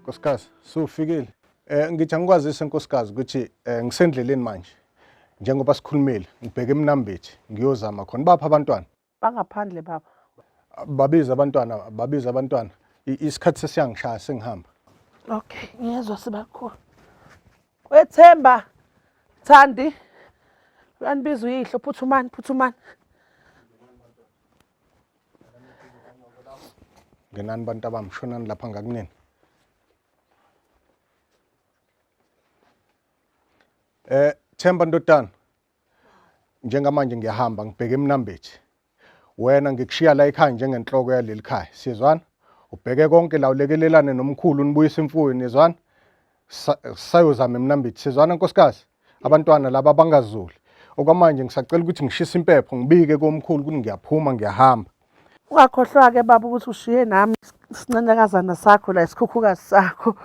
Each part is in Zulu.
Nkosikazi, sufikile. Ngithi angikwazise nkosikazi ukuthi ngisendleleni manje. Njengoba sikhulumile, ngibheke eMnambithi, ngiyozama khona. Bapha abantwana? Bangaphandle baba. Babiza abantwana. Isikhathi sesiyangishaya sengihamba. Okay, ngiyezwa sibakhulu. Wethemba, Thandi. Uyanibiza uyihlo, phuthumani. Ngenani bantu abamshonani lapha ngakunini. Themba ndodana. Njengamanje ngiyahamba ngibheke eMnambithi. Wena ngikushiya la ekhaya njengenhloko yaleli khaya. Sizwana? Ubheke konke la ulekelelane nomkhulu unibuyisa imfuyo nizwana? Sayozama eMnambithi. Sizwana nkosikazi? Abantwana laba bangazuli. Okwamanje ngisacela ukuthi ngishise impepho ngibike komkhulu ukuthi ngiyaphuma ngiyahamba. Ungakhohlwa ke baba ukuthi ushiye nami isinanakazana sakho la isikhukhukazi sakho.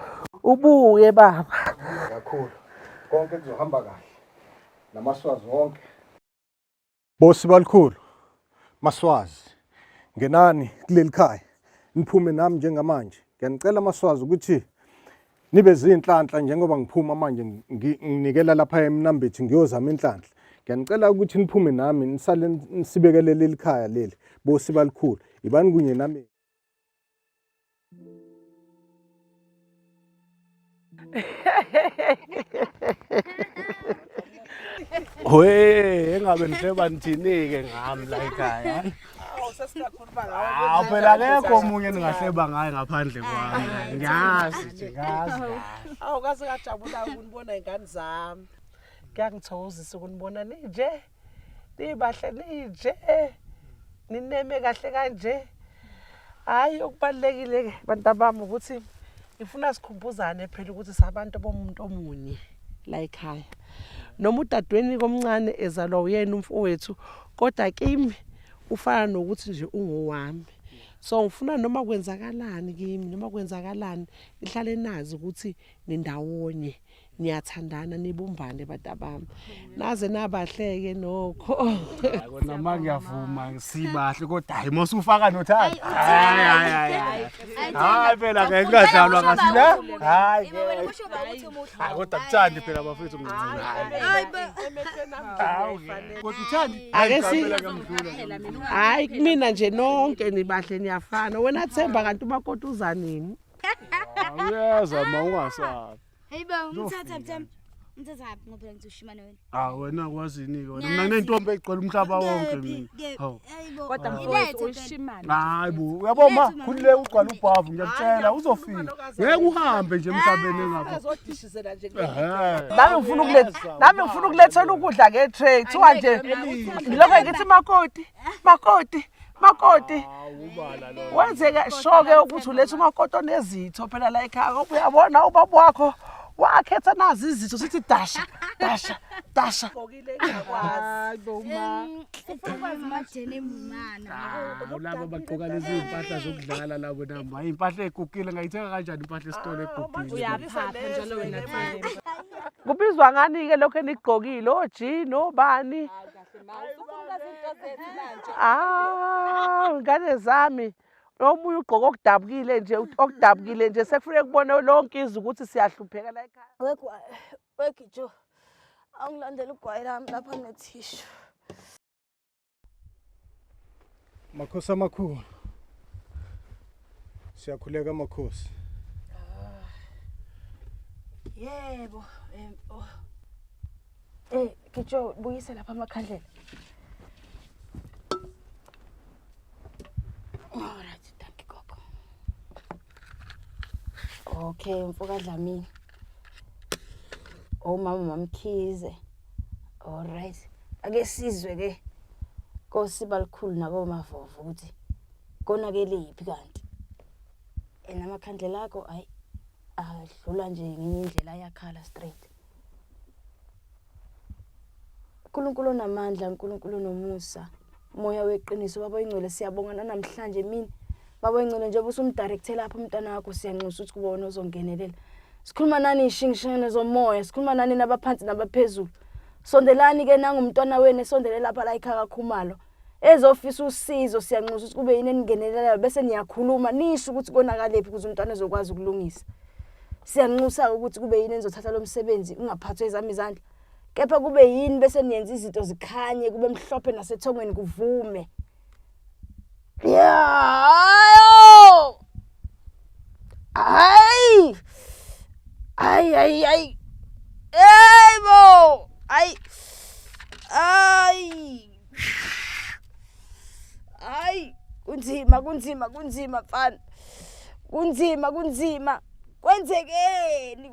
Ubuye baba. Kakhulu. Konke kuzohamba kahle. Namaswazi wonke. Bosi balikhulu. Maswazi. Ngenani kuleli khaya. Niphume nami njengamanje. Ngiyanicela amaswazi ukuthi nibe zinhlanhla njengoba ngiphuma manje nginikela lapha eMnambithi ngiyozama inhlanhla. Ngiyanicela ukuthi niphume nami nisale nisibekele leli khaya leli. Bosi balikhulu. Ibani kunye nami. Engabe nifeba nithini ke ngami la ekhaya. Sesikakhuluma ngawo. Phela akekho omunye ningahleba ngaye ngaphandle kwami. Ngiyazi nje, ngazi. Awukaze kajabula ukunibona ingane zami. Kuyangithokozisa ukunibona nje. Nibahle nje. Nineme kahle kanje. Hayi okubalekile ke bantu bami ukuthi ngifuna sikhumbuzane phela ukuthi sabantu bomuntu omunye la ekhaya. Noma udadweni komncane ezalwa uyena umfowethu kodwa kimi ufana nokuthi nje ungowami. So ngifuna noma kwenzakalani kimi noma kwenzakalani nihlale nazi ukuthi nindawonye niyathandana nibumbane batabami. Naze nabahleke nokho. Kona manje ngiyavuma sibahle kodwa hayi mosufaka nothanda. Hayi phela ke ngadlalwa ngasina. Hayi kodwa kuthandi phela bafethu ngicela. Kodwa uthandi. Ake hayi kumina nje nonke nibahle niyafana. Wena Themba kanti umakoti uza nini? Uyaza mawungasabi. Hey ba, umthatha ngoba ngizoshimana wena. Wena kwazini ke wena. Mina nginentombi egcwele umhlaba wonke mina. Hawu. Kodwa mfowethu uyishimana. Hayi bo, uyabona khulile ugcwala ubhavu ngiyakutshela uzofika. Ngeke uhambe nje emhlabeni engapha. Azodishisela nje. Nami ngifuna ukulethela ukudla ngetray. Kuthiwa nje ngilokho ngithi makoti. Wenzeka shoke ukuthi uletha umakoti onezitho phela la ekhaya. Ngoba uyabona ubaba wakho wakhetha nazi izitho sithi dasha. Ngokile ngiyakwazi. Hayi bo ma. Ufuna ukwazi majene emumana. Labo bagqoka lezi impahla zokudlala labo namba. Impahla egugile ngayithenga kanjani impahla esitolo egugile. Uyaphapha njalo wena Themba. Kubizwa ngani ke lokho enigqokile ojean obani? Ngane zami omunye ugqoka okudabukile nje sekufanele kubone lonke izwe ukuthi siyahlupheka la ekhaya. Wegijo. Angilandela ugwayi lami lapha nethishu. Makhosi amakhulu. Siyakhuleka makhosi. Yebo. Gijo buyise lapha amakhandlela. Alright, thank you gogo. Okay, mfoka Dlamini. Mama mamkhize. Alright. Ake sizwe ke. Nkosi balikhulu nabo mavovo ukuthi konakele yipi kanti. Namakhandlela akho ayi adlula nje ngenye indlela yakhala straight. uNkulunkulu onamandla, uNkulunkulu nomusa, moya weqiniso baba ingcwele siyabonga namhlanje mina. Baba ingcwele njengoba usumdirector lapha umntana wakho siyanxusa ukuthi kubona ozongenelela. Sikhuluma nani ishingishene zomoya, sikhuluma nani nabaphansi nabaphezulu. Sondelani ke nangumntwana wena esondelela lapha la ekhaya kaKhumalo. ezofisa usizo siyanxusa ukuthi kube yini eningenelelayo bese niyakhuluma nisho ukuthi konakalephi ukuze umntwana ezokwazi ukulungisa. Siyanxusa ukuthi kube yini enizothatha lo msebenzi ungaphathwe ezami izandla. Kepha kube yini bese niyenza izinto zikhanye kube mhlophe nasethongweni kuvume. Yeah! Ay! Ay! Hey bo! Ay! Kunzima mfana. Kunzima. Kwenzekeni.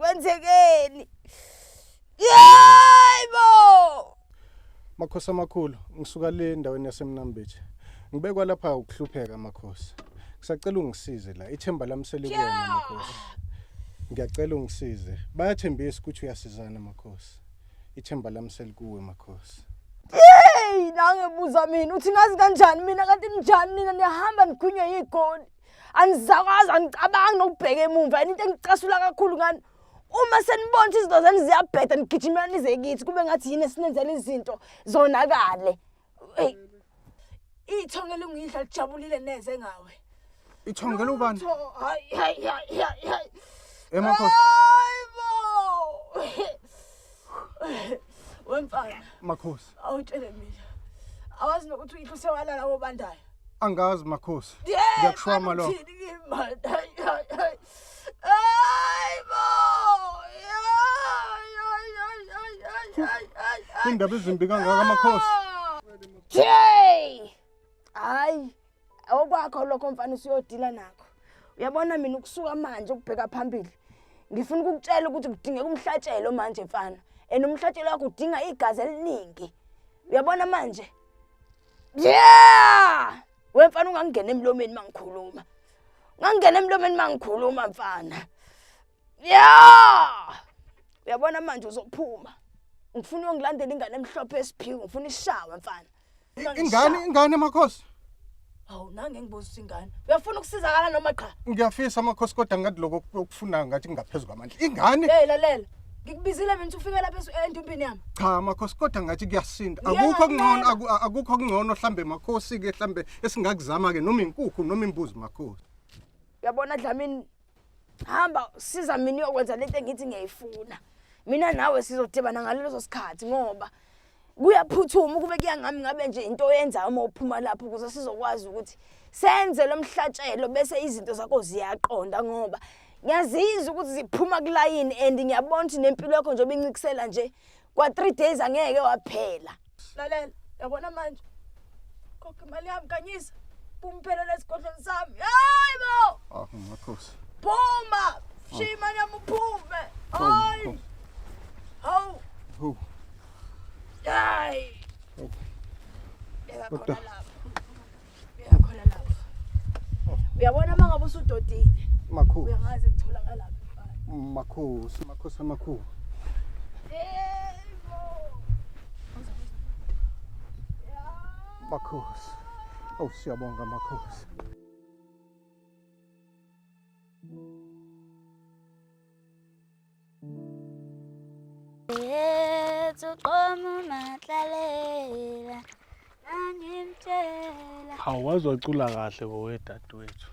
Yebo! Makhosi amakhulu, ngisuka le endaweni yaseMnambethi. Ngibekwa lapha ukuhlupheka makhosi. Ngisacela ungisize la, ithemba lami selikuwena makhosi. Ngiyacela ungisize. Bayathembisa ukuthi uyasizana makhosi. Ithemba lami selikuwe makhosi. Hey, nangebuza mina uthi ngazi kanjani mina kanti njani nina niyahamba nigqunywe igoli. Anizakwazi angicabanga nokubheka emumva into engicasula kakhulu ngani. Uma senibona izinto zenu ziyabheda nigijimela nize kithi kube ngathi yini esinenzela izinto zonakale. Hey. Ithongela ungidla lijabulile neze ngawe. Ithongela ubani? Hayi. Emakhosi. Wemfana. Makhosi. Awutshele mina. Awazi nokuthi uyihlo sewalala obandayo. Angazi makhosi. Ngiyakushwama lo. Indaba ezimbi kangaka makhosi. Hey! Hayi, okwakho lokho mfana usiyodila nakho. Uyabona mina ukusuka manje ukubheka phambili. Ngifuna ukukutshela ukuthi kudingeka umhlatshelo manje mfana. Umhlatshelo wakho udinga igazi eliningi. Uyabona manje? Yeah! Wemfana ungangena emlomeni mangikhuluma. Ngangena emlomeni mangikhuluma mfana. Yeah! Uyabona manje uzophuma. Ngifuna ungilandela ingane emhlophe esiphiwe, ngifuna ishawa mfana. Ingane makhosi. Hawu nange ngibuza ingane. Uyafuna ukusizakala noma cha? Ngiyafisa makhosi kodwa ngathi lokho okufuna ngathi kungaphezulu kwamandla. Ingane. Hey lalela. Ngikubizile mina ufike lapha entumpini yami. Cha makhosi kodwa ngathi kuyasinda. Akukho kungcono mhlambe makhosi ke mhlambe esingakuzama ke noma inkukhu noma imbuzi makhosi. Uyabona Dlamini hamba siza mina uyokwenza lento engithi ngiyayifuna. Mina nawe sizodibana ngalezo sikhathi ngoba kuyaphuthuma kube kuyangami ngabe nje into oyenza uma uphuma lapho ukuze sizokwazi ukuthi senze lo mhlatshelo bese izinto zakho ziyaqonda ngoba ngiyazizwa ukuthi ziphuma kulayini and ngiyabona ukuthi nempilo yakho nje obincikisela nje kwa 3 days angeke waphela. Lalela yabona manje kokho imali yami kanyisa phumphela lesigodlweni sami. Hayibo! Makhosi. Phuma! Shima yami uphume. Hayi. Hawu. Hayi. Kodwa uyakhola lapha. Uyabona mangabe usudodile. Makhulu. Uyangazi ngithola ngalapha mfana. Makhosi amakhulu. Yebo. Makhosi. Siyabonga makhosi. Awazocula kahle bowedadewethu.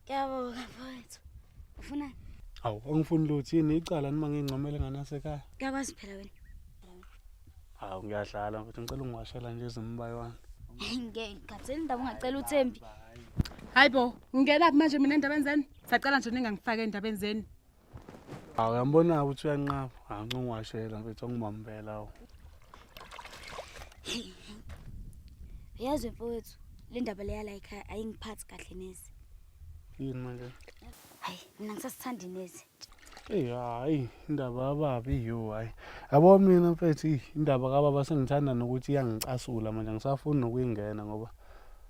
Ngiyabonga mfowethu. Ufuna? Awu angifuni lutho yini icala noma ngincomele nganasekhaya. Ngiyakwazi phela wena. Awu ngiyadlala mfethu ngicela ungiwashela nje izimbayo wami. Ngicela indaba ungacela uThembi. Hayibo, ngingena manje mina endabeni zeni. Sacela nje ningangifaka endabeni zeni. Awu uyambona ukuthi uyanqaba. Angiwashela mfethu ngimambela awu. Yazi mfowethu, le ndaba leya la ekhaya ayingiphathi kahle nezi. Yini manje? Hayi, mina ngisasithandi nezi. Hayi, indaba ababi yiyo hayi. Yabo mina mfethu indaba kaBaba sengithanda nokuthi iyangicasula manje ngisafuna nokuyingena ngoba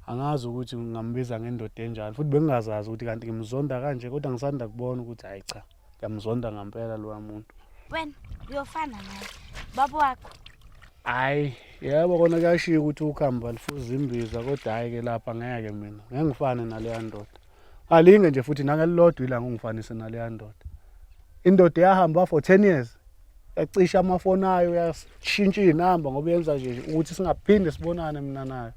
angazi ukuthi ngambiza ngendoda enjalo futhi bengingazazi ukuthi kanti ngimzonda kanje kodwa ngisanda kubona ukuthi hayi cha ngiyamzonda ngempela lo muntu. Wena uyofana naye baba wakho. Hayi, yebo kona kuyashiya ukuthi ukhamba lifuza imbiza kodwa hayi ke lapha ngeke mina. Ngeke ngifane naleya ndoda. Alinge nje futhi nangelilodwa ilanga ungifanise naleya ndoda. Indoda yahamba for 10 years. Yacisha amafoni ayo yashintsha inamba ngoba yenza nje ukuthi singaphinde sibonane mina nayo.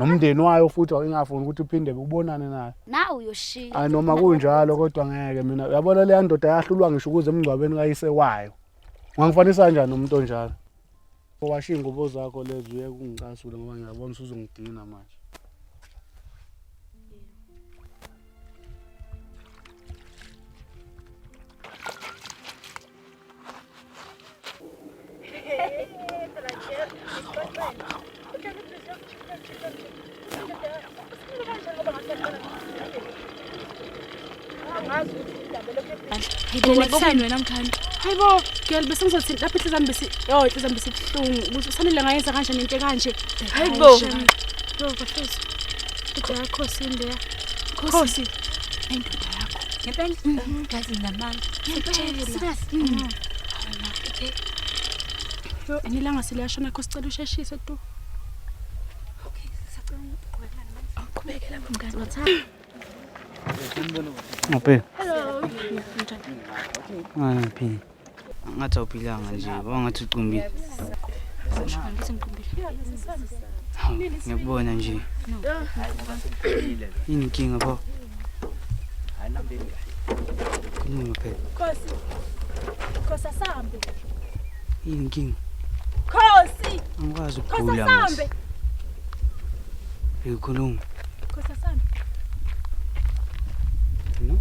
nomndeni wayo futhi awingafuni ukuthi uphinde ubonane naye. Na uyoshiya. Hayi noma kunjalo kodwa ngeke mina uyabona le ndoda yahlulwa ngisho ukuze emngcwabeni kayise wayo. Ungangifanisa kanjani umuntu onjalo? Owashiya ingubo zakho lezi uye kungicasula ngoba ngiyabona usuzongidina manje. Ngikuthini wena mkhani? Hayibo, girl bese ngizothi lapha inhliziyo zami besibuhlungu ukuthi usanele ngayenza kanjani into kanje. Hayibo. Yo bafethu. Indoda yakho sinde. Khosi. Indoda yakho. Ngempela ngazi namanga. Ngempela. Yo, anilanga siliyashona kho sicela usheshise tu. Okay, sisacela ukuqhubeka namanje. Awuqhubeke lapha mngani wathanda. Ngabe Hello. ngaphi ngathi awuphilanga nje wangathi ucumbile Ngithi ngiqumbile. ngiyakubona nje yini inkinga pho khuluma phela Khosi. Khosi asambe. yini inkinga Khosi. angikwazi Khosi ukukhuluma asambe. ngikhuluma Khosi asambe. no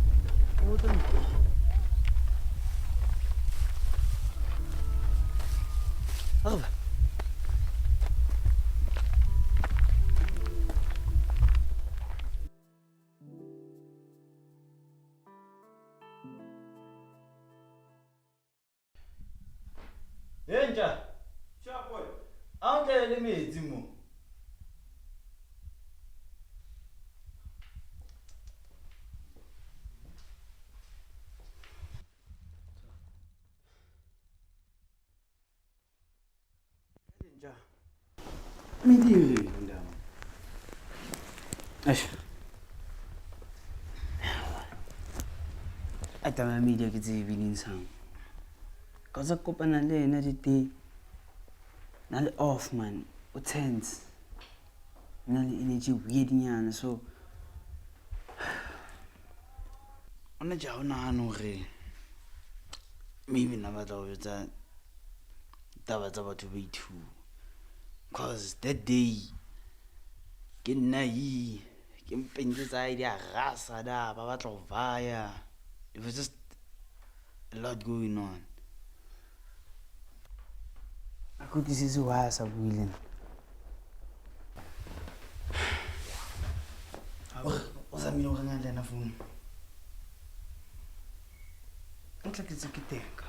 Oh. Yenja. Chapo. Angele metsi mo. Yenja. Midiri ndaba. Eish. Atama media ke tse bileng sang. Ka tsa kopana le ena di na le off man o tense. Na le energy weird nyana so ona ja ona hano re maybe na batla go tsa taba tsa batho ba ithu cause that day ke nna ke mpentse tsa ide a rasa da ba batla go vaya. It was just a lot going on. Ako this why sa buileng. O sa mino ka ngale na phone. O tla ke tseketeka.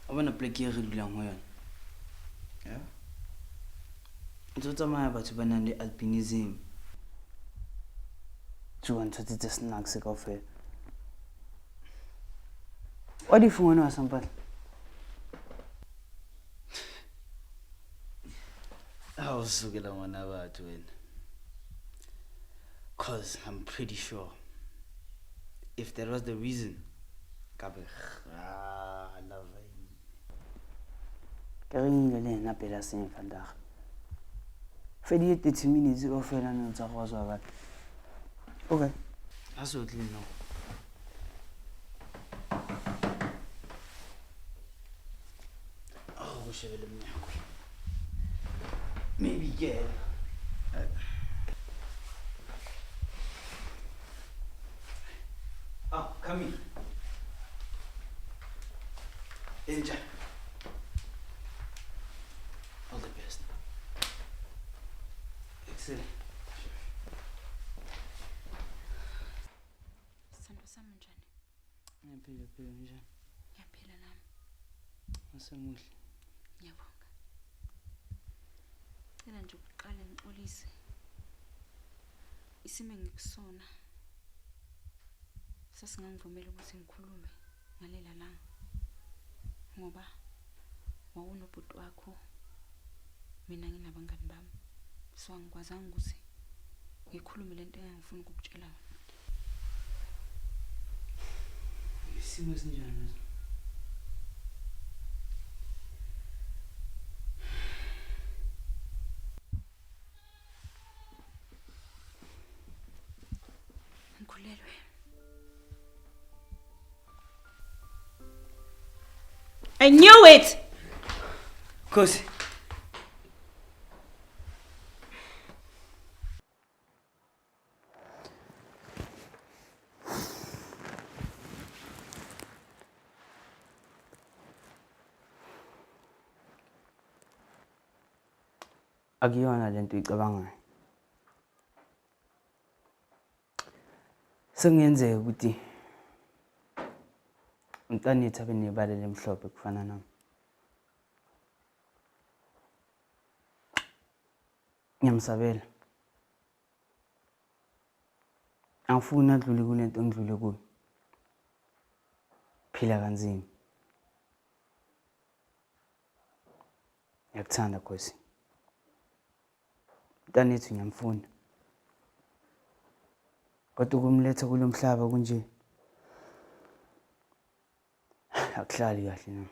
O bona pleke re dulang ho yona. Yeah. O tsamaya batho ba nang le albinism. Juan tshotse tse snacks kaofela. Wa di fungwana wa sampala? Awusukela ngwana batho wena. Cause I'm pretty sure if that was the reason, kabe I love him. Karingile le na pela seng vandag. Fedi 30 minutes o fela no tsa go tswa ba. Okay. Aso tle no. Oh, we should have maybe get. Oh, come in. Enjoy. All the best. Excellent. Sithando sami njani? Ngiyaphila njani? Ngiyaphila nami. Asemuhle. Ngiyabonga. Cela nje ukuqala ngixolise. Isimo engikusona. Sasingangivumela ukuthi ngikhulume ngalela langa. Ngoba wawunobhuti wakho. Mina nginabangani bami. So angikwazanga ukuthi ngikhulume lento engangifuna ukukutshela yona. Isimo sinjani? I knew it. Khosi. Akuyona lento uyicabangayo. Sengenzeka ukuthi umntanithi abe nebala lemhlophe kufana nami. Ngiyamsabela. Angifuni adlule kulento engidlule kuyo. Phila kanzima. Ngiyakuthanda Khosi. Umntanithi ngiyamfuna. Kodwa ukumletha kulo mhlaba kunje akuhlali kahle nami.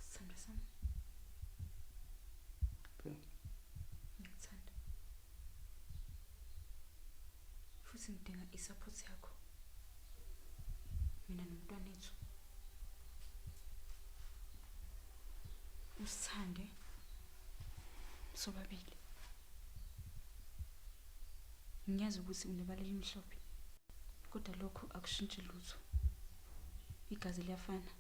Sandra sami. Ngiyakuthanda. Futhi ngidinga i-support yakho. Mina nomntwana wethu. Usithande. Sobabili. Ngiyazi ukuthi unebala elimhlophe. Kodwa lokho akushintshi lutho. Igazi liyafana.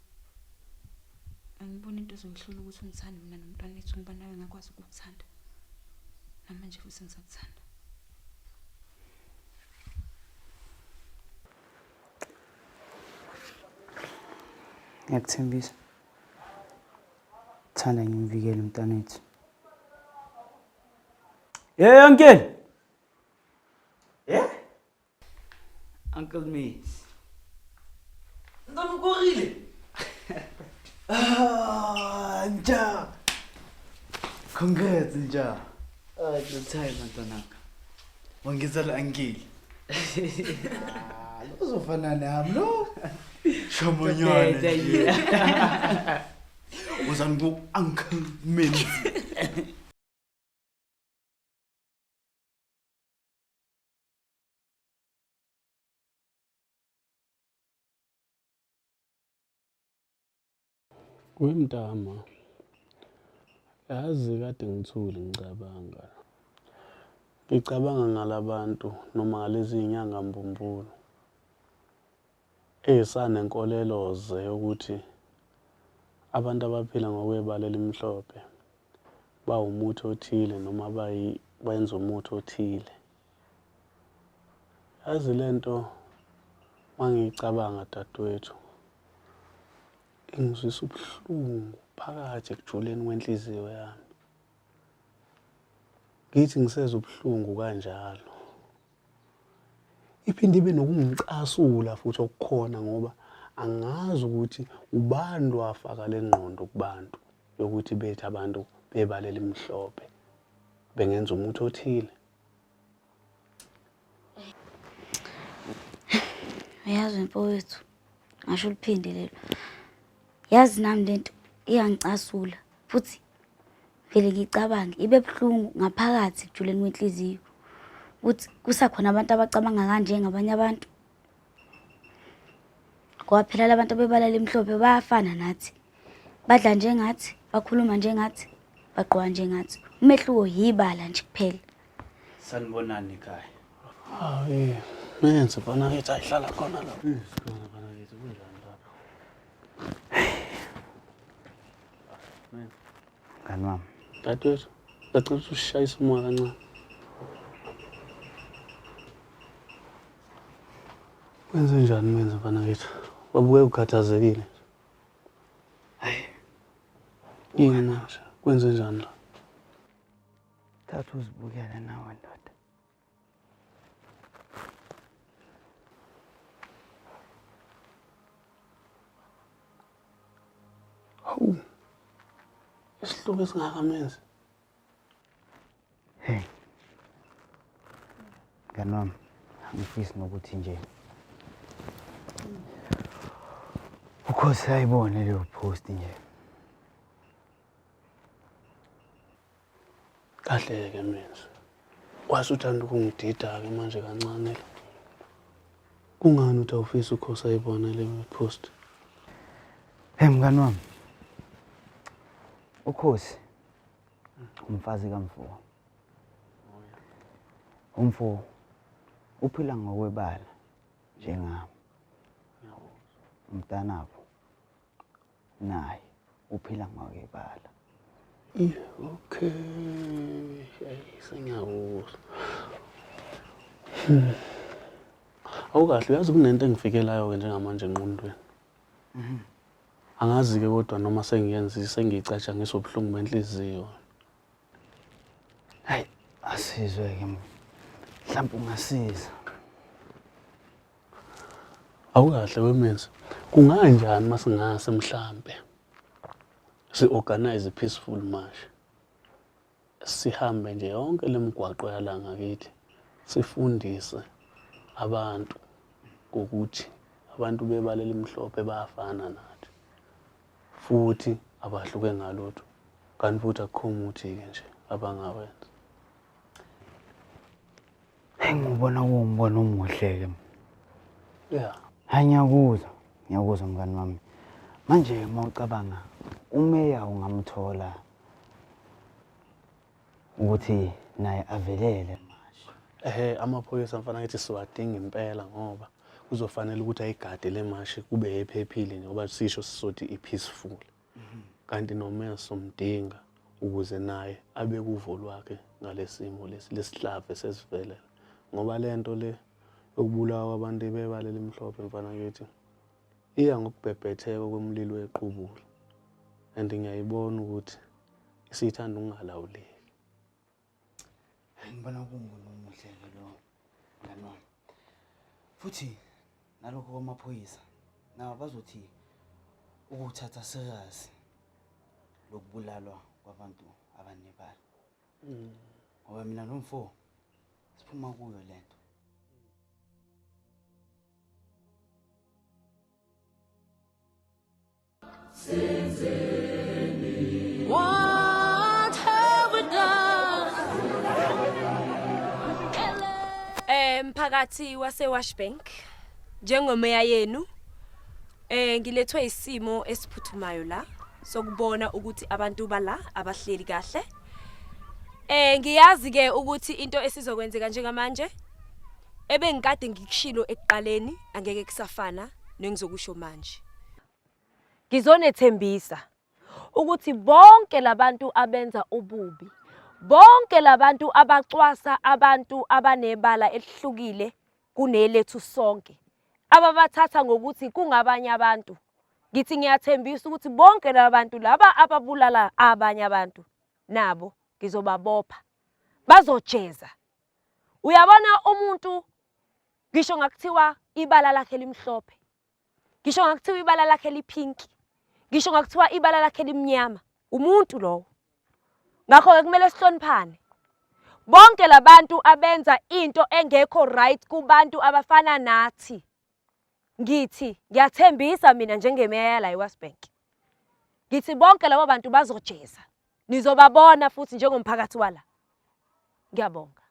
Angiboni into ezoyihlula ukuthi ungithande mina nomntwana wethu ngoba nawe ngakwazi ukukuthanda. Namanje futhi ngisakuthanda. Ngiyakuthembisa. Thanda ngimvikele umntwana wethu. Hey uncle. Yeah? Uncle Mates. Ntona ukorile? Nja. Congrats Nja. Time Antonaka. Wangizala angeli. Uzofana nami no? Shamanyana. Uzani ku Uncle Menzi. Wemntama. Yazi kade ngithule ngicabanga. Ngicabanga ngalabantu noma ngalezi inyanga mbumbulu. Esanenkoleloze ukuthi abantu abaphila ngokwebala elimhlophe bawumuthi othile noma bayenza umuthi othile. Yazi lento mangicabanga dadewethu ingizwisa ubuhlungu phakathi ekujuleni kwenhliziyo yami. Ngithi ngisezwe ubuhlungu kanjalo. Iphinde ibe nokungicasula futhi okukhona ngoba angazi ukuthi ubani wafaka lengqondo kubantu yokuthi bethi abantu bebala elimhlophe bengenza umuthi othile. Uyazi mfowethu, ngasho liphinde lelo. Yazi nami lento iyangicasula futhi vele ngicabanga ibe buhlungu ngaphakathi kujuleni kwenhliziyo. Uthi kusakhona abantu abacabanga kanje ngabanye abantu. Ngoba phela labantu bebala lemhlophe bayafana nathi. Badla njengathi, bakhuluma njengathi, baqhwa njengathi. Umehluko yibala nje kuphela. Sanibonani ekhaya. Hayi, menze bana ethi ayihlala khona lapha. Sikhona bana ethi kunjani lapha? Ngani mama? Dadewethu, ngicela usishayise umoya kancane. Wenze njani menze bana ethi? Wabuke ukhathazekile. Hayi, Yini manje? Kwenze njani la? thatha uzibukele nawe ndoda. Hawu. Isihluku esingakamenzi. Hey. Ngani wami, angifisi nokuthi nje ukhosi ayibone leyo post nje. Kahle-ke Menzi. Wasuthanda ukungidida-ke manje kancane. Kungani uthi awufisa ukhosa ayibona le post? Mngani wami. Ukhosi umfazi kaMfo. Umfo uphila ngokwebala njengami. Umntanapho naye uphila ngokwebala. Okay. Sengiyawuzwa. Awukahle uyazi kunento engifikelayo-ke njengamanje enqondweni. Angazi-ke kodwa noma sengiyicatsha ngisobuhlungu benhliziyo. Hayi, asizwe-ke mhlawumbe ungasiza. Awukahle wemenzi. Kunganjani masingase mhlambe si-organize peaceful march. Sihambe nje yonke lemigwaqo yala ngakithi. Sifundise abantu ukuthi abantu bebala elimhlophe bayafana nathi. Futhi abahluke ngalutho. Kanti futhi akukho umuthi-ke nje abangawenza. Ngibona kuwumbono omuhle-ke. Yeah. Hayi ngiyakuzwa mngani wami. Manje mawucabanga umeya ungamthola ukuthi naye avelele manje. Amaphoyisa mfana ngithi siwadinga impela ngoba kuzofanele ukuthi ayigade le mashi kube ephephile ngoba sisho sisothi i-peaceful. Kanti nomeya somdinga ukuze naye abe kuvo lwakhe ngalesimo lesihlave sesivelela. Ngoba lento le yokubulawa kwabantu bebala elimhlophe mfana ngithi iya ngokubhebhetheka kwemlilo wequbula. And ngiyayibona ukuthi isithanda ungalawuleki. Ngibona kuwumbono omuhle-ke lo mngani wami. Futhi nalokho kwamaphoyisa nabo bazothi ukuthatha serious lokubulalwa kwabantu abanebala. Ngoba mina noMfo siphuma kuyo lento. What have we done? Mphakathi wase-Washbank njengomeya yenu ngilethwe isimo esiphuthumayo la sokubona ukuthi abantu bala abahleli kahle. Ngiyazi ke ukuthi into esizokwenzeka njengamanje ebengikade ngikushilo ekuqaleni angeke kusafana nengizokusho manje. Ngizonethembisa ukuthi bonke labantu abenza ububi, bonke labantu abacwasa abantu abanebala elihlukile kunelethu sonke, ababathatha ngokuthi kungabanye abantu. Ngithi ngiyathembisa ukuthi bonke labantu laba ababulala abanye abantu nabo ngizobabopha bazojeza. Uyabona umuntu ngisho ngakuthiwa ibala lakhe limhlophe, ngisho ngakuthiwa ibala lakhe lipinki, ngisho ngakuthiwa ibala lakhe limnyama, umuntu lowo. Ngakho-ke kumele sihloniphane. Bonke labantu abenza into engekho right kubantu abafana nathi. Ngithi ngiyathembisa mina njengemeya la eWestbank. Ngithi bonke labo bantu bazojeza. Nizobabona futhi njengomphakathi wala. Ngiyabonga.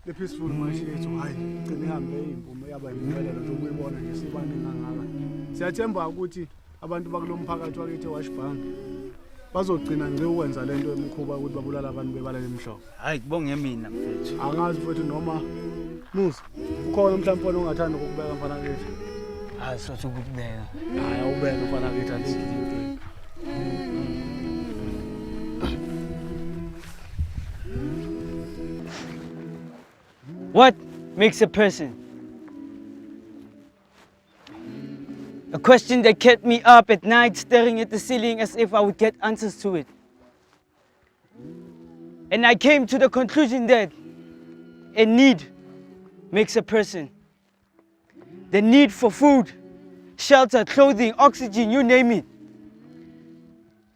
The peaceful march yethu hayi igcine ihambe imvumo yaba impumelelo lokuyibona nje sibantu ngangaka. Siyathemba ukuthi abantu bakulomphakathi wakithi eWashbank bazogcina nje ukwenza lento emkhuba ukuthi babulala abantu bebala lemhlophe. Hayi kubonge mina mfethu. Angazi futhi noma Musa ukhona mhlawumbe ongathanda ukubeka mfana kithi. Hayi sothi ukubeka. Hayi awubeka mfana kithi athi. What makes a person? A question that kept me up at night staring at the ceiling as if I would get answers to it. And I came to the conclusion that a need makes a person. The need for food, shelter, clothing, oxygen, you name it.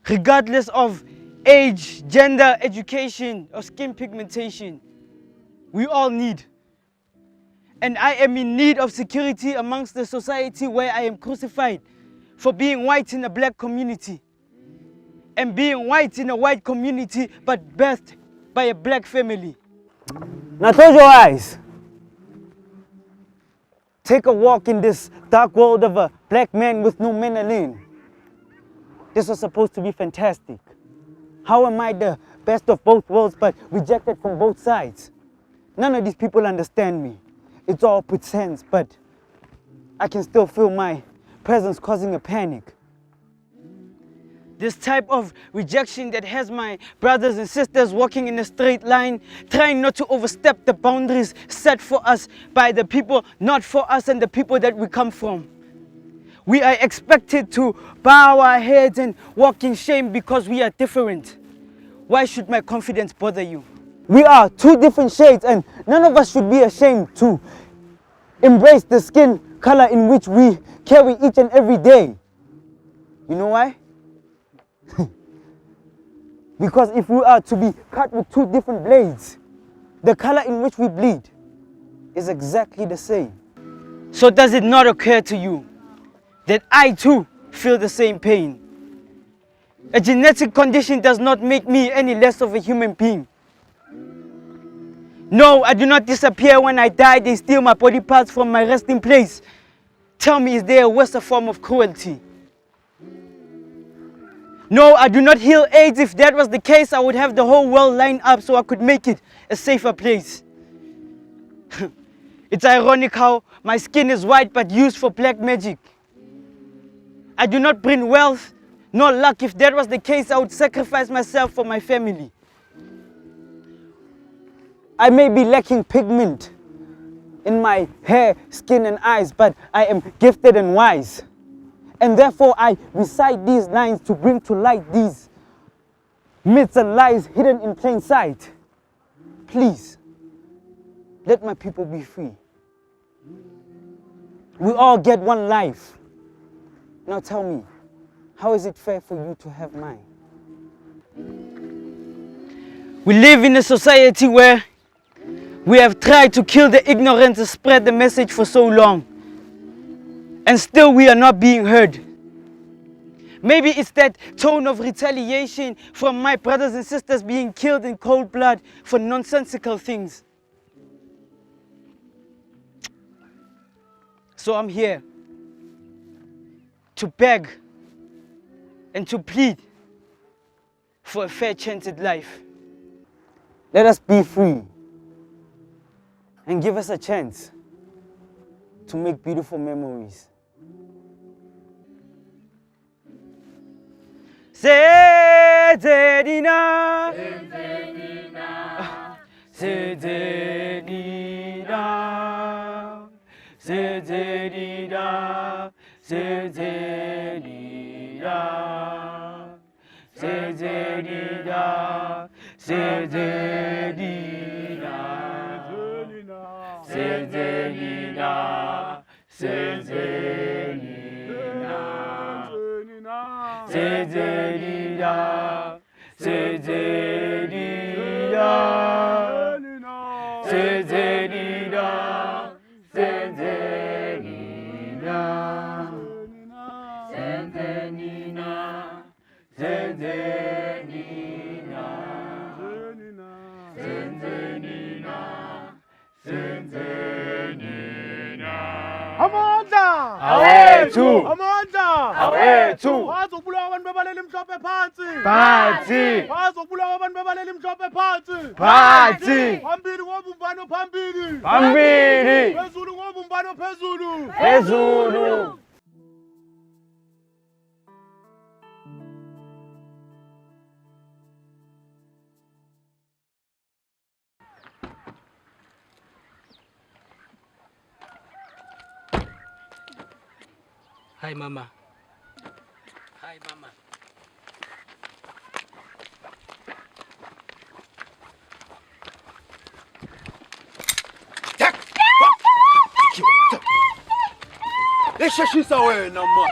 Regardless of age, gender, education, or skin pigmentation, we all need. And I am in need of security amongst the society where I am crucified for being white in a black community and being white in a white community but birthed by a black family. Now close your eyes. Take a walk in this dark world of a black man with no melanin. This was supposed to be fantastic. How am I the best of both worlds but rejected from both sides? None of these people understand me. It's all pretense, but I can still feel my presence causing a panic. This type of rejection that has my brothers and sisters walking in a straight line, trying not to overstep the boundaries set for us by the people, not for us and the people that we come from. We are expected to bow our heads and walk in shame because we are different. Why should my confidence bother you? We are two different shades and none of us should be ashamed to embrace the skin color in which we carry each and every day. You know why? Because if we are to be cut with two different blades, the color in which we bleed is exactly the same. So does it not occur to you that I too feel the same pain? A genetic condition does not make me any less of a human being. No, I do not disappear when I die. They steal my body parts from my resting place. Tell me, is there a worse form of cruelty? No, I do not heal AIDS. If that was the case, I would have the whole world lined up so I could make it a safer place. It's ironic how my skin is white but used for black magic. I do not bring wealth nor luck. If that was the case, I would sacrifice myself for my family. I may be lacking pigment in my hair, skin and eyes, but I am gifted and wise. And therefore I recite these lines to bring to light these myths and lies hidden in plain sight. Please, let my people be free. We all get one life. Now tell me, how is it fair for you to have mine? We live in a society where we have tried to kill the ignorant and spread the message for so long. And still we are not being heard. Maybe it's that tone of retaliation from my brothers and sisters being killed in cold blood for nonsensical things. So I'm here to beg and to plead for a fair chance at life. Let us be free and give us a chance to make beautiful memories. Sedenina, Sedenina, Sedenina, Sedenina, Sedenina, Sedenina, Sedenina, Sedenina, Sedenina, Sedenina, Sedenina, Sedenina, Sedenina, Amandla! Awethu! Amandla! Awethu! Bazobulawa abantu bebalela imhlophe phansi! Phansi! Bazobulawa abantu bebalela imhlophe phansi! Phansi! Phambili ngobumbano phambili! Phambili! Phezulu ngobumbano phezulu! Phezulu! Hi mama. Hi mama. Leshashisa wena ma.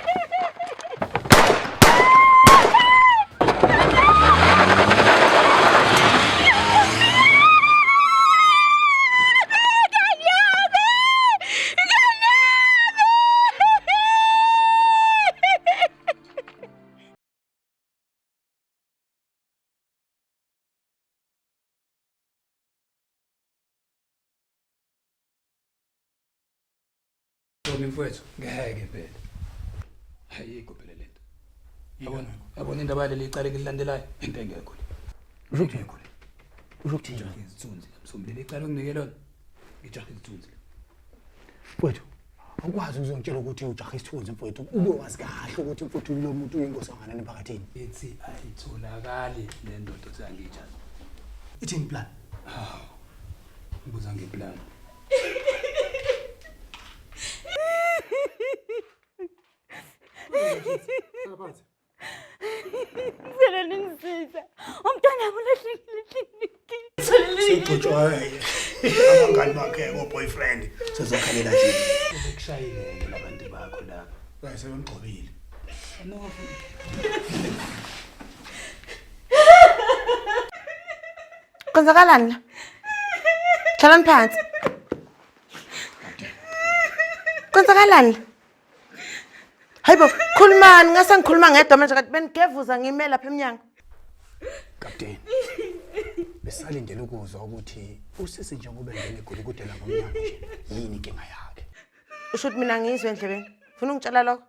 Ntombi mfowethu, ngeke phela. Ayikho phela lento. Yabona indaba yaleli icala elilandelayo into engekho le. Usho kuthini? Usho kuthini? Isithunzi msombi leli icala onginike lona. Ngijahe isithunzi. Mfowethu, awukwazi ukuzongitshela ukuthi ujaha isithunzi mfowethu. Ube wazi kahle ukuthi mfowethu lo muntu uyingozi kangakanani emphakathini. Ethi ayitholakali le ndoda esangitshala. Ithini plan? Ngibuza ngeplan. Ngicela ningisize. Umntwana wami ulahlekile eklinikini. Sikuxoxe. Abangani bakhe boyfriend sezokhalela nje. Ukushayile labantu bakho lapha. Bese bemgcobile. Kwenzakalani la? Hlalani phansi. Kwenzakalani la? Hayibo, khulumani, ngase ngikhuluma ngedwa manje kanti benigevuza ngime lapha eminyango. Kapteni. Besalindele ukuzwa ukuthi usisi njengoba engene igolokudela ngomnyango nje. Yini inkinga yakhe? Usho ukuthi mina ngizwe endlebeni. Ufuna ungitshela lokho?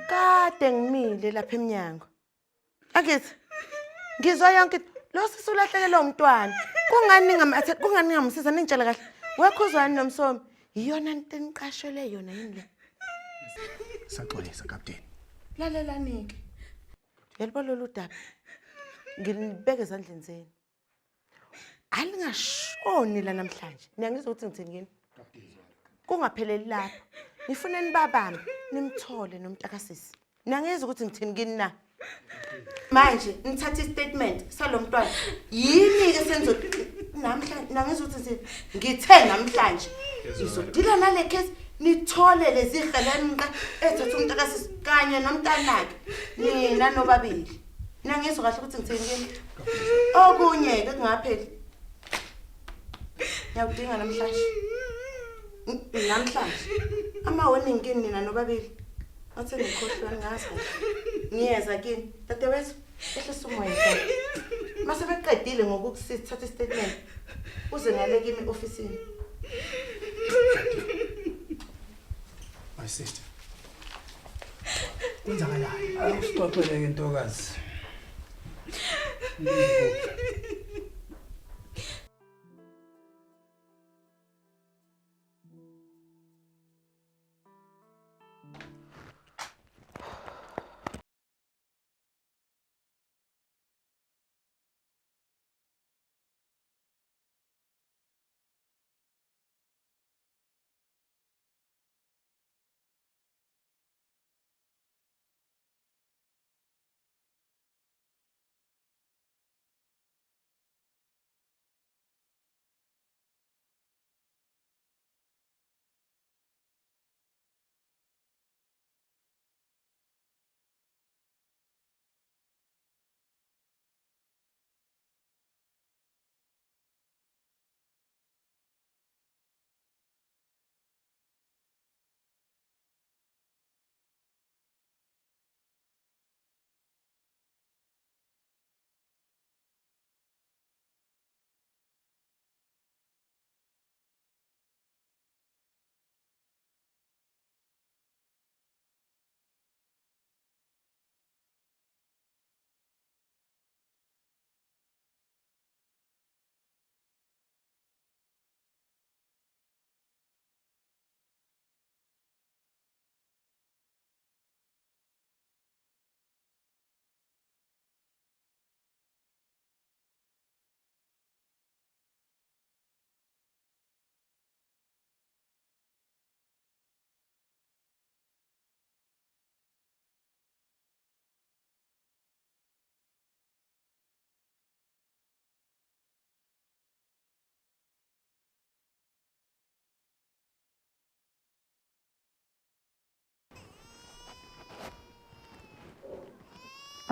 Kade ngimile lapha eminyango. Akithi. Ngizwa yonke lo sisi ulahlekelwe umntwana. Kungani ningamsiza ningitshela kahle. Wekhuzwani nomsomi? Iyona into eniqashele yona yini le? Saxolisa kapteni. Lalelani-ke. Yalibona lolu daba. Ngilibeke ezandleni zenu. Alingashoni la namhlanje. Niyangizwa ukuthi ngithini kini? Kungapheleli lapho. Ngifuna nibabambe, nimthole nomntakasisi. Niyangizwa ukuthi ngithini kini na? Manje nithatha istatement salomntwana. Yini ke senzo namhlanje? Niyangizwa ukuthi ngithe namhlanje. Izodila nale case. Nithole lezi igelenqa ethatha umntakasisi kanye nomntanakhe nina nobabili. Nangizwa kahle ukuthi ngithini kini. Okunye ke kungapheli. Ngiyakudinga namhlanje. Namhlanje. Ama warning kini nina nobabili. Athi ngikhohlwa ngazi. Ngiyeza kini. Dadewethu, ehlisa umoya sakhe. Mase beqedile ngokukusithatha istatement. Uze ngale kimi ofisini. My sister. Kwenzakalani? Awusixoxele intokazi.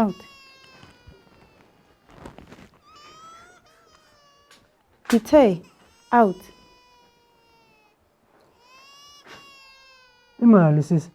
Out. Ngithe out. Imali sisi.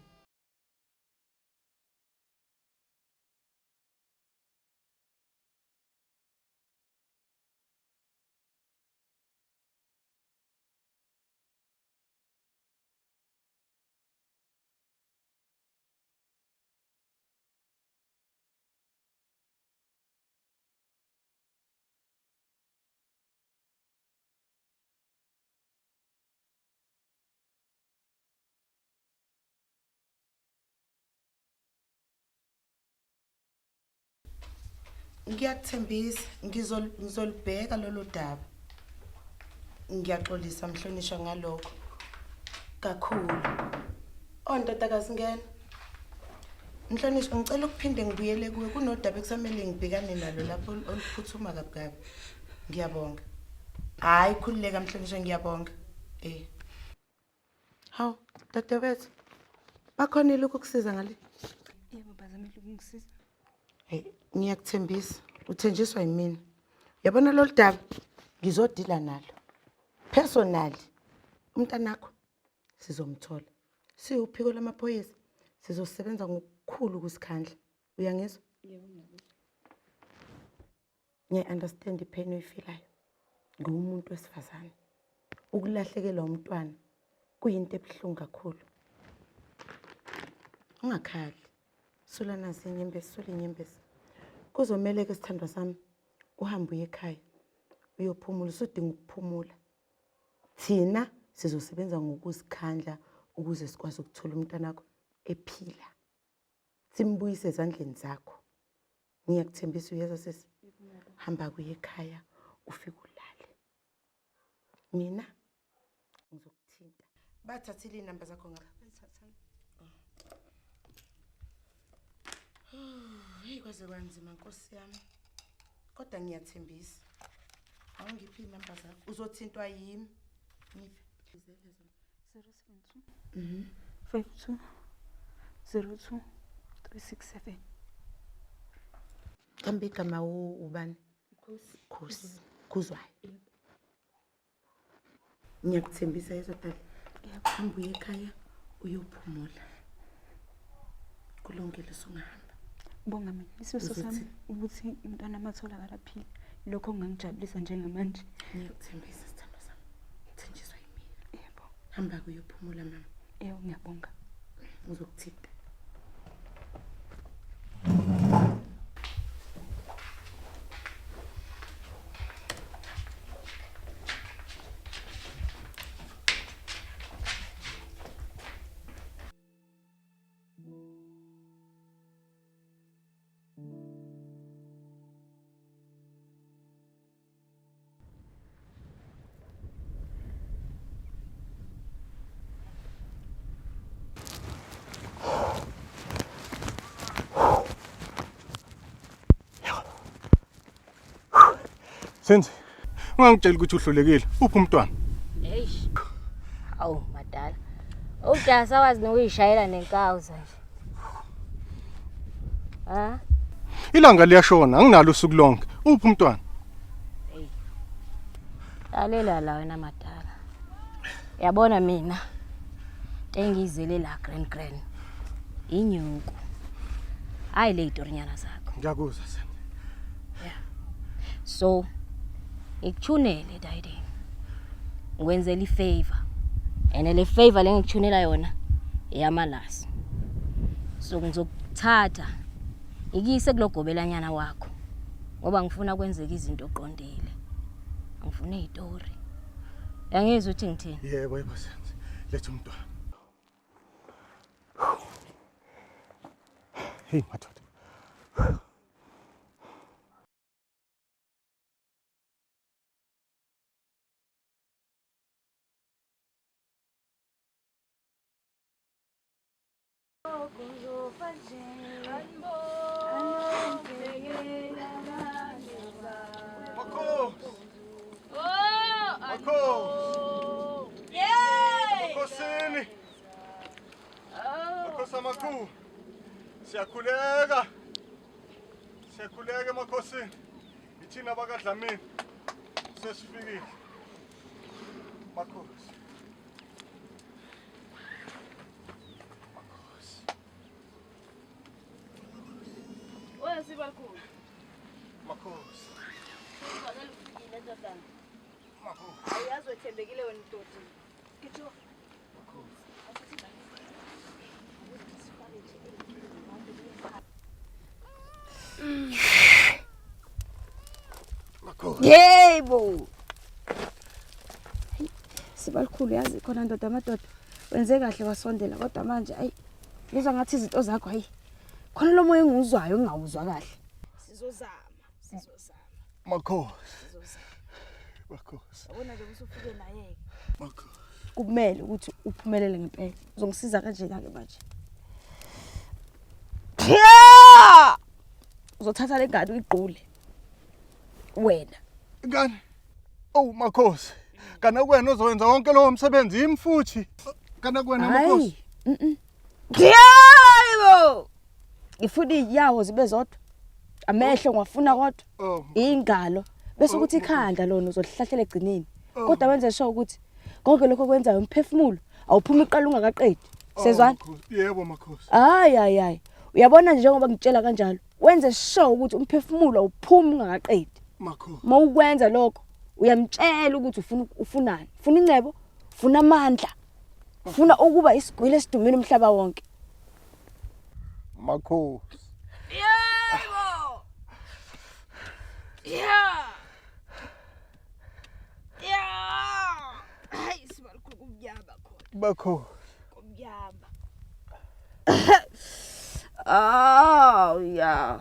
Ngiyakuthembisa ngizolibheka lolu daba. Ngiyaxolisa mhlonisha ngalokho. Kakhulu. Ondodakazi ngene. Mhlonisha ngicela ukuphinde ngibuyele kuwe kunodaba ekusamele ngibhekane nalo lapho oluphuthuma kabukabi. Ngiyabonga. Hayi khulileka mhlonisha ngiyabonga. Haw, dadewethu. Bakhonile ukukusiza ngale. Yebo bazamile ukungisiza. Ngiyakuthembisa uthenjiswa yimina. Yabona lo daba ngizodila nalo. Personally umntanakho sizomthola. Siwuphiko lamaphoyisa sizosebenza ngokukhulu kusikhandla. Uyangizwa? Yebo ngiyabona. Ngiya-understand ipain oyifilayo. Ngumuntu wesifazane. Ukulahlekelwa umntwana kuyinto ebuhlungu kakhulu. Ungakhali. Sula nasi inyembezi, sula inyembezi. Kuzomela ke sithandwa sami uhambe uye ekhaya. Uyophumula, usudinga ukuphumula. Thina sizosebenza ngokusikhandla ukuze sikwazi ukuthola umntanakho ephila. Simbuyise ezandleni zakho. Ngiyakuthembisa uyeza sisi. Hamba kuye ekhaya ufike ulale. Mina ngizokuthinta. Bathathile inamba zakho ngapha. Hey kwaze kwanzima Nkosi yami. Kodwa ngiyathembisa. Awungiphi inamba zakho? Uzothintwa yimi. Ngiphi? 072 52 02 367. Kambe igama ubani? Khosi. Kuzwayo. Ngiyakuthembisa izodala. Hamba uye ekhaya uyophumula. Kulungile sungahamba. Bonga mina isifiso sami ukuthi umntwana amathola kalaphila. Lokho ngangijabulisa njengamanje. Ngiyakuthembisa sithando sami. Thenjiswa yimina. Yebo. Hamba kuyophumula mama. Yebo ngiyabonga. Ngizokuthinta. Senze. Ungangitshela ukuthi uhlulekile. Uphi umntwana? Eish. Awu madala. Ujasa wazi nokuyishayela nenkawu nje. Ha? Ilanga liyashona, anginalo usuku lonke. Uphi umntwana? Lalela la wena madala. Yabona mina engizele la grand. Inyuku. Hayi le itorinyana zakho. Ngiyakuzwa Senze. Yeah. So ikuthunele dayideni. Ngikwenzela ifavor. And le favor lengikuthunela yona eyamalasi. So ngizokuthatha ikise kulogobelanyana wakho. Ngoba ngifuna kwenzeka izinto oqondile. Ngifuna izitori. Yangizwa uthi ngithini? Yebo Senze. Letha umntwana. Hey madoda. Makosini. Makosa makuu. Siyakhuleka. Siyakhuleka emakhosini. Ithina abakadlamini. Sesifikile. Makhosi. Oya Sibalikhulu. Makhosi. Uzakala ufikile ndodana. Makhosi. Awuyazi wethembekile wena Dodi. Ngitsho. Makhosi. Yebo. Sibalikhulu yazi khona ndoda amadoda. Wenze kahle wasondela kodwa manje ayi ngizwa ngathi izinto zakho hayi. Khona lo moya enguzwayo ngingawuzwa kahle. Sizozama. Makhosi. Makhosi. Yabona nje usufike naye. Makhosi. Kumele ukuthi uphumelele ngempela. Uzongisiza kanjena ke manje. Uzothatha le ngane uyiqule. Wena. Ngani? Oh makhosi. Kana kwena ozowenza wonke lo msebenzi imfuthi. Kana kwena makhosi. Yebo. Ngifuna iyawo zibe zodwa. Amehlo ngwafuna kodwa. Ingalo. Bese ukuthi ikhanda lona uzolihlahlela egcineni. Kodwa wenze sure ukuthi konke lokho kwenzayo umphefumulo awuphumi iqala ungakaqedi. Sezwana? Yebo makhosi. Hayi. Uyabona nje njengoba ngitshela kanjalo. Wenze sure ukuthi umphefumulo awuphumi ungakaqedi. Makhosi. Mawukwenza lokho uyamtshela ukuthi ufunani. Ufuna incebo, ufuna amandla. Ufuna ukuba isigwili esidumile umhlaba wonke. Makhosi. Yebo. Yeah. Hayi Sibalikhulu kumnyama khona. Makhosi. Kumnyama. Oh yeah.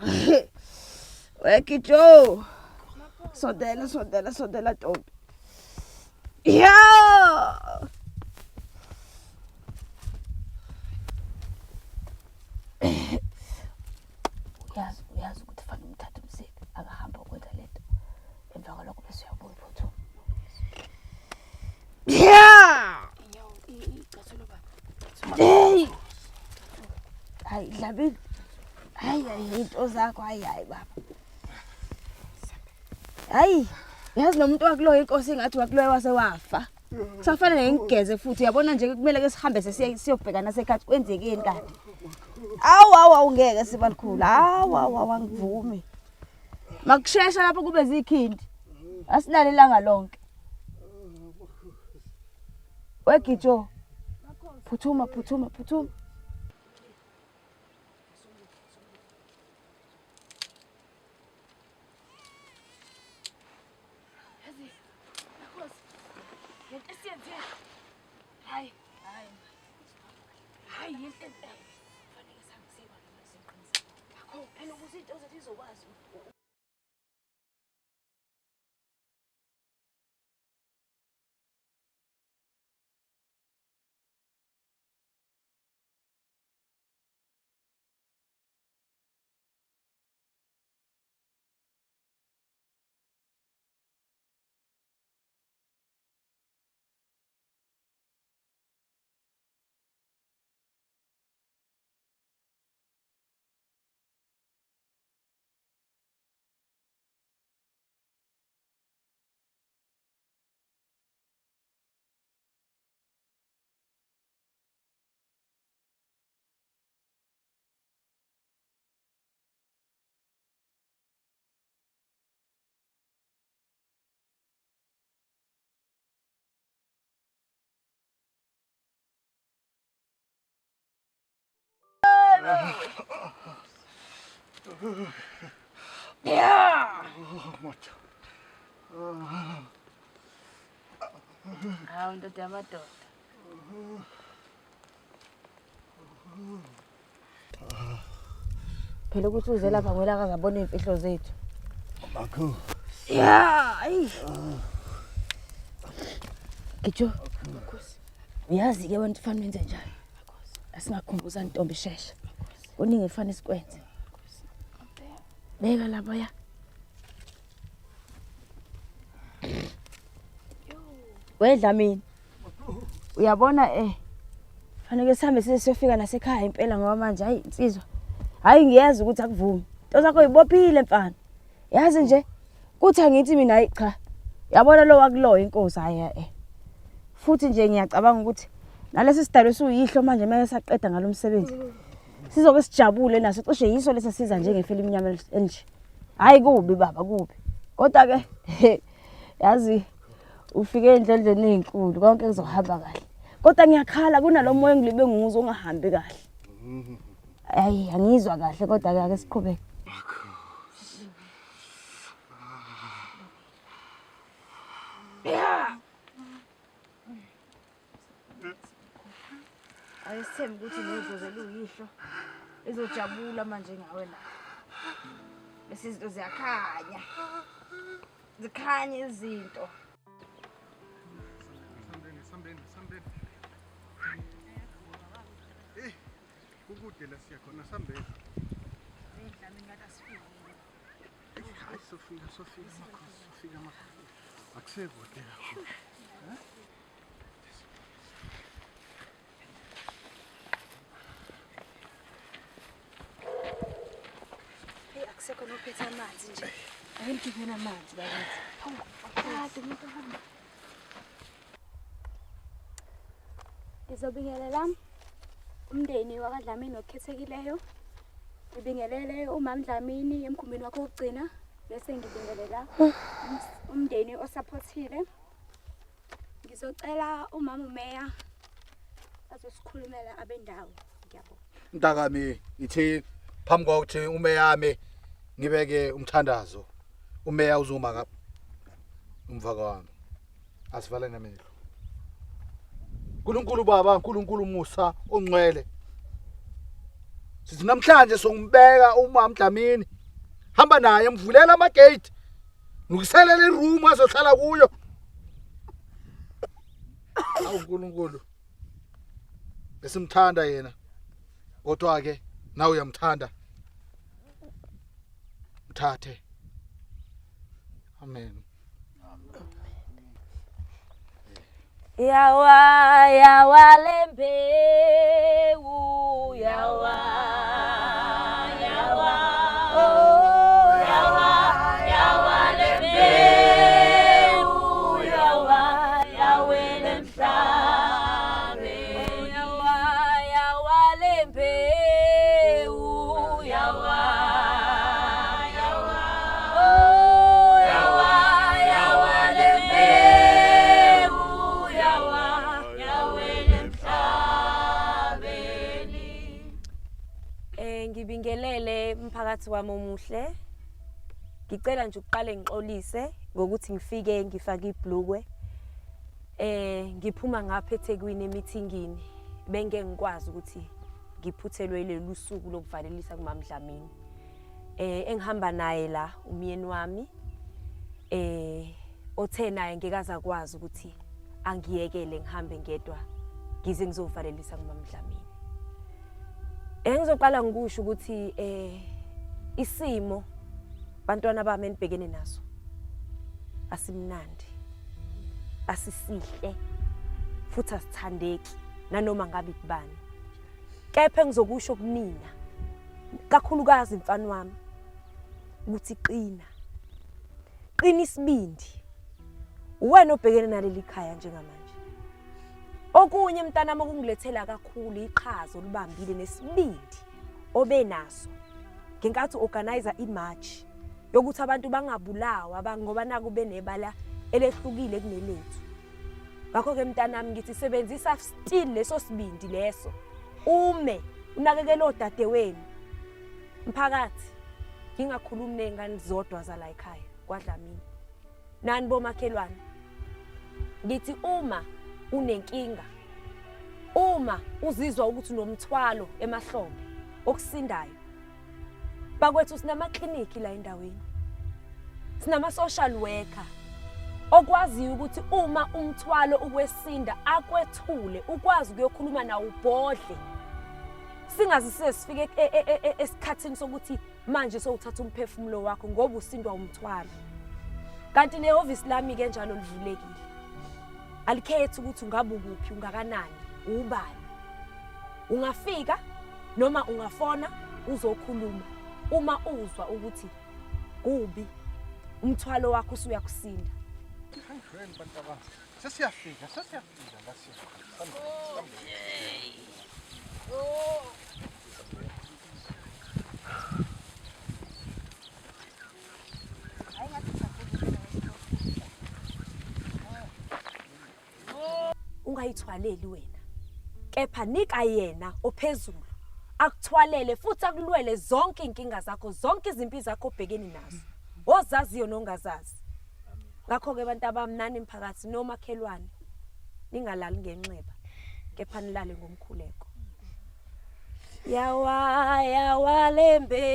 Wekito. Sondela Ntombi. Yeah. Uyazi ukuthi fanele umthathe umsiki akahamba ukwenza lento. Emva kwalokho bese uyabuya uphuthu. Yeah. Hey. Hayi dlabi. Hayi into zakho hayi baba. Hayi, yazi nomuntu wakuloya inkosi engathi wakuloya wasewafa. Kusafanele ngigeze futhi uyabona nje kumele ke sihambe siyobhekana nasekhaya kwenzekeni kanti. Awu ngeke Sibalikhulu. Awu angivumi. Makushesha lapho kube zikhindi. Asilale ilanga lonke. Wegitsho. Phuthuma. Hayi yinto fanele sangisiba nesiqiniseko. Akho phela ukuthi into zethu izokwazi. Yeah. Hawu ndoda yamadoda. Phela ukuthi uze lapha ngwela akazabona imfihlo zethu. Makhosi. Yeah, ayi. Gitsho. Uyazi ke wena ufanele wenze njani? Asingakhumbuza Ntombi shesha. Kuningi efanele sikwenze. Beka lapha ya. Wedla mina. Uyabona fanele sihambe siyofika nasekhaya impela ngoba manje hayi insizwa. Hayi ngiyazi ukuthi akuvumi. Into zakho ibophile mfana. Yazi nje kuthi angithi mina hayi cha. Yabona lo wakuloya inkosi hayi Futhi nje ngiyacabanga ukuthi nalesi sidalo suyihlo manje manje saqeda ngalomsebenzi. Sizobe sijabule naso cishe yiso lesa siza njengefilimu inyama enje. Hayi kubi baba kubi. Kodwa ke yazi ufike endleleni ezinkulu konke kuzohamba kahle. Kodwa ngiyakhala kunalomoya engilibe nguzo ungahambi kahle. Hayi angizwa kahle kodwa ke ake siqhubeke. Ayisithembi ukuthi nezoze luyihlo ezojabula manje ngawe la. Bese izinto ziyakhanya. Zikhanye izinto. Sambeni. Kukude la siya khona sambeni. Ngidlame ngathi asifike. Hayi Sofika makhosi. Akusekude kakhulu. Akusekho nophethe amanzi nje. Ake ngigibele amanzi bakithi. Ngizobingelela umndeni wakwaDlamini okhethekileyo. Ngibingelele umama Dlamini emkhumbini wakho wokugcina bese ngibingelela umndeni osupportile. Ngizocela umama uMeya azosikhulumela abendawo. Ngiyabonga. Mntakami ithi phambi kokuthi umeyami ngibeke umthandazo. Umeya uzuma ngapha. Umvaka wami. Asivale ngamehlo. uNkulunkulu Baba, uNkulunkulu Musa ongcwele. Sithi namhlanje songimbeka umama Dlamini. Hamba naye mvulela amagate. Ngiselela iroom azohlala kuyo. Awu uNkulunkulu. Besimthanda yena. Kodwa ke nawe uyamthanda. Mthathe. Amen. Yawa lembewu yawa oh yawa lembewu yawa lemhlabe yawa lembewu yawa oh yawa lembewu ngibingelele umphakathi wami omuhle. Ngicela nje uqale ngixolise ngokuthi ngifike ngifaka ibhlukwe. Ngiphuma ngapha eThekwini emeetingini benge ngikwazi ukuthi ngiphuthelwe lelu suku lokuvalelisa kuMama Dlamini. Engihamba naye la umyeni wami othe naye ngekaza kwazi ukuthi angiyekele ngihambe ngedwa ngize ngizovalelisa kuMama Dlamini. Ngizoqala ngikusho ukuthi isimo bantwana bami enibhekene naso asimnandi. Asisihle futhi asithandeki nanoma ngabe kubani. Kepha ngizokusho kumina kakhulukazi mfana wami ukuthi qina isibindi. Wena obhekene naleli khaya njengamanje. Okunye mntanami okungilethela kakhulu iqhazo libambile nesibindi obenaso. Ngenkathi organizer imarch yokuthi abantu bangabulawa ngoba naku benebala elehlukile kunelethu. Ngakho ke mntanami ngithi sebenzisa still leso sibindi leso. Ume unakekele odade wenu. Mphakathi ngingakhulumi nengane zodwa zala ekhaya kwaDlamini. Nani bomakhelwane. Ngithi uma unenkinga, uma uzizwa ukuthi unomthwalo emahlombe okusindayo, bakwethu sinama clinic la endaweni. Sinama social worker okwazi ukuthi uma umthwalo ukwesinda akwethule ukwazi ukuyokhuluma nawo ubhodle. Singazi sesifike esikhathini sokuthi manje sowuthatha umphefumulo wakho ngoba usindwa umthwalo. Kanti nehovisi lami ke njalo livulekile. Alikhethi ukuthi ungabe ukuphi ungakanani ubani. Ungafika noma ungafona uzokhuluma. uma uzwa ukuthi kubi umthwalo wakho usuyakusinda. Sesiyafika la siya. Ungayithwaleli wena. Kepha nika yena ophezulu. Akuthwalele futhi akulwele zonke inkinga zakho, zonke izimpi zakho obhekeni nazo. Ozaziyo nongazazi. Ngakho ke bantu abamnani emphakathi nomakhelwane ningalali ngenxeba. Kepha nilale ngomkhuleko. Yawa lembe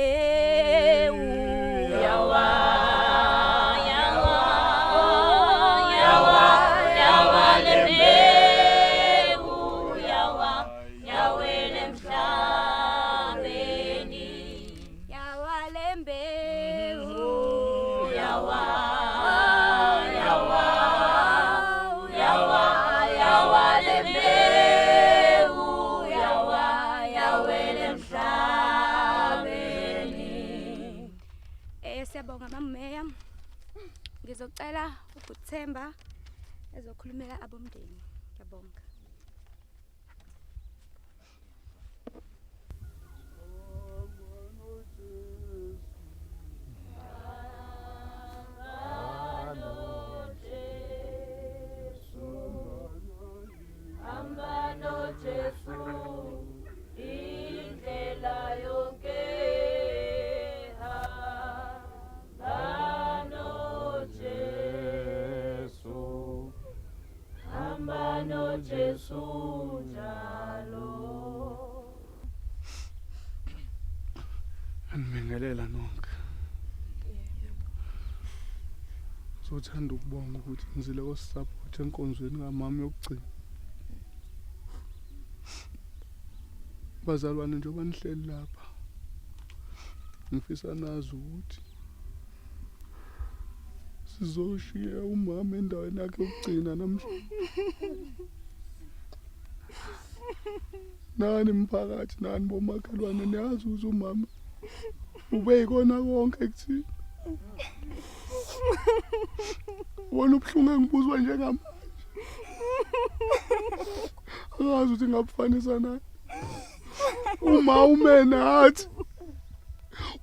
Siyabonga mameya. Ngizocela ukuthemba ezokhulumela abomndeni. Ngiyabonga. Anibingelela nonke. Sothanda ukubonga ukuthi ngizile kosupport enkonzweni kamama yokugcina. Bazalwane njengoba nihleli lapha. Ngifisa nazi ukuthi sizoshiya umama endaweni yakhe yokugcina namhlanje. Nani mphakathi nani bomakhelwane niyazi ukuthi umama ube ikona konke kuthina. Wona ubuhlungu engibuzwa njengamanje. Angazi ukuthi ngabufanisa nani. Uma umenathi.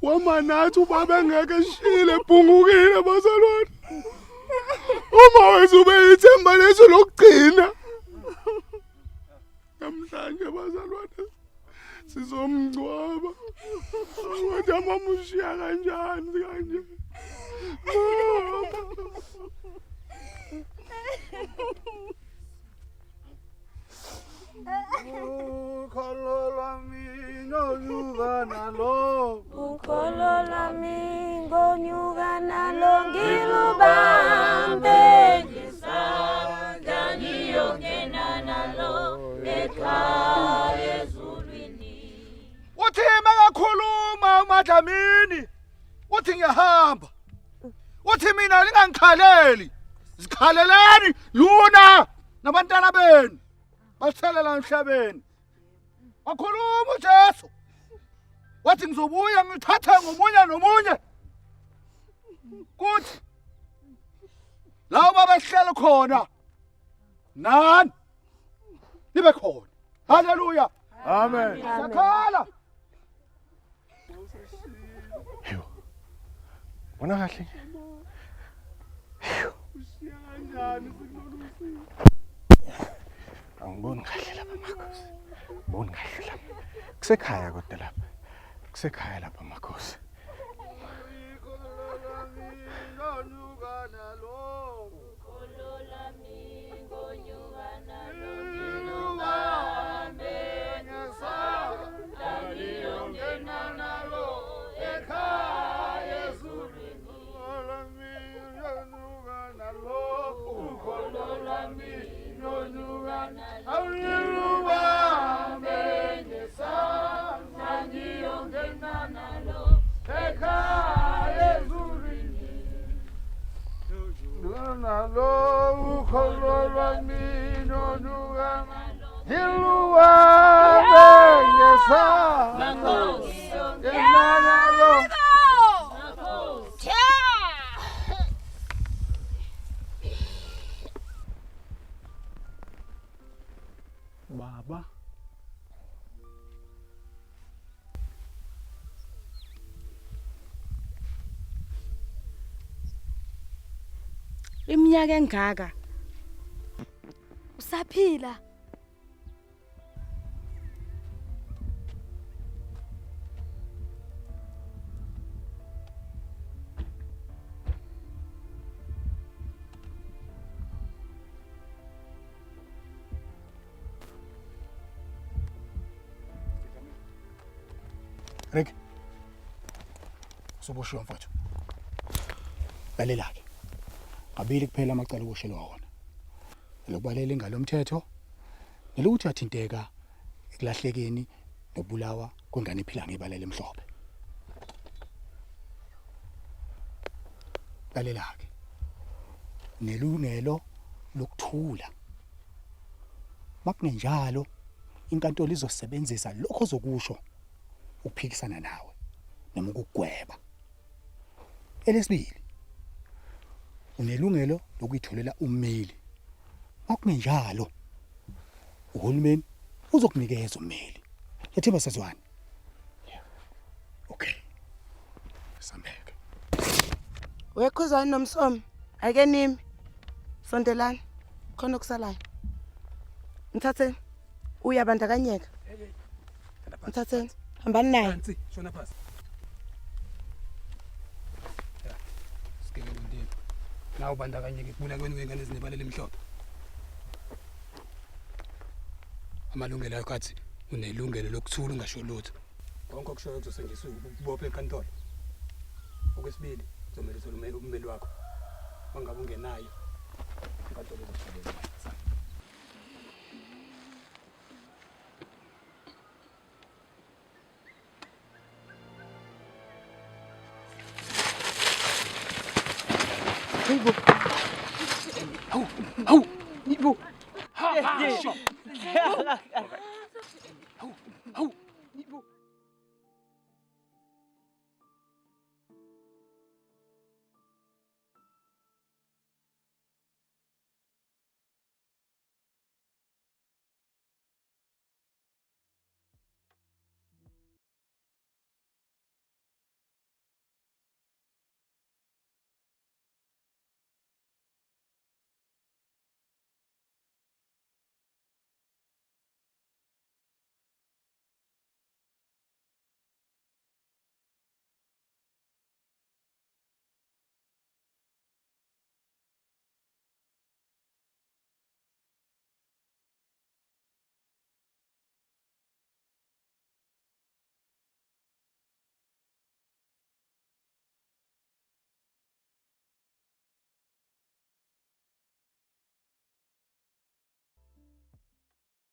Wamanathi ubaba engeke eshile ebhungukile bazalwane. Uma wethu ube ithemba lethu lokugcina. Namhlanje bazalwane sizomngcwaba. Ukuthi mama ushiya kanjani kanje. Ukholo lwami ngonyuka nalo. Ukholo lwami ngonyuka nalo ngilubambe ngisandla ngiyongena nalo ekhaya ezulwini. Uthi makakhuluma uMadlamini. Uthi ngiyahamba. Uthi mina lingangikhaleli. Zikhaleleni yuna nabantwana benu. Basithelela emhlabeni. Wakhuluma uJesu. Wathi ngizobuya ngithathe ngomunye nomunye. Kuthi lawo babehlala khona. Nani? Nibe khona. Haleluya. Amen. Sakhala. Wona kahle. Angiboni kahle lapha makhosi. Ngiboni kahle lapha. Kusekhaya kodwa lapha. Kusekhaya lapha makhosi. iminyaka engaka. Usaphila. Rick. Soboshiwa mfowethu. Lalela-ke. Ngabili kuphela amacala okushelwa wona. Lokubalela ingalomthetho nelokuthi yathinteka ekulahlekeni nobulawa kwengane ephila ngebalele emhlophe. Lalela-ke. Nelungelo lokuthula. Makungenjalo inkantolo izosebenzisa lokho ozokusho ukuphikisana nawe noma ukugweba. Elesibili, unelungelo lokuyitholela ummeli. Makungenjalo uhulumeni uzokunikeza ummeli. Yathemba sezwane. Okay. Sambeke. Wekhuzani nomsomi, ake nimi. Sondelani. Khona okusalayo. Mthatheni. Uyabandakanyeka. Mthatheni. Hambani naye. Phansi, shona phansi. Ya. Sikeke umndeni. Nawu bandakanyeke kubula kwengane ezinebalele emhlophe. Amalungelo akho athi unelungelo lokuthula ungasho lutho. Konke okushoyo kuzosenjiswa ukubopha enkantolo. Okwesibili, uzomela uthole ummeli wakho. Mangabe ungenayo inkantolo izoshalela. Ibu. Hawu, Ibu. Yeah.